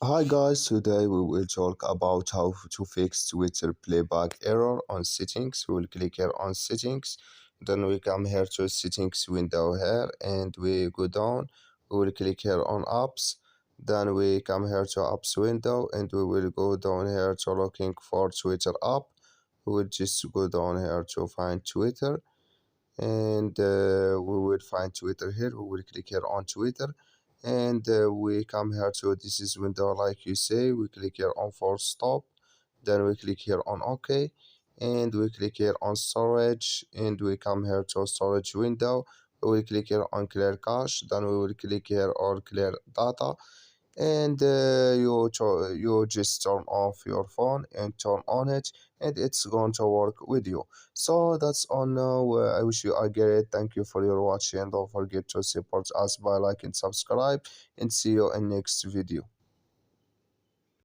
Hi guys, today we will talk about how to fix Twitter playback error on settings. We will click here on settings, then we come here to settings window here and we go down. We will click here on apps, then we come here to apps window and we will go down here to looking for Twitter app. We will just go down here to find Twitter and we will find Twitter here. We will click here on Twitter and we come here to this is window like you say. We click here on force stop, then we click here on OK, and we click here on storage and we come here to storage window. We will click here on clear cache, then we will click here on clear data, and you just turn off your phone and turn on it and it's going to work with you. So that's all now. I wish you a great thank you for your watching. Don't forget to support us by like and subscribe, and see you in next video.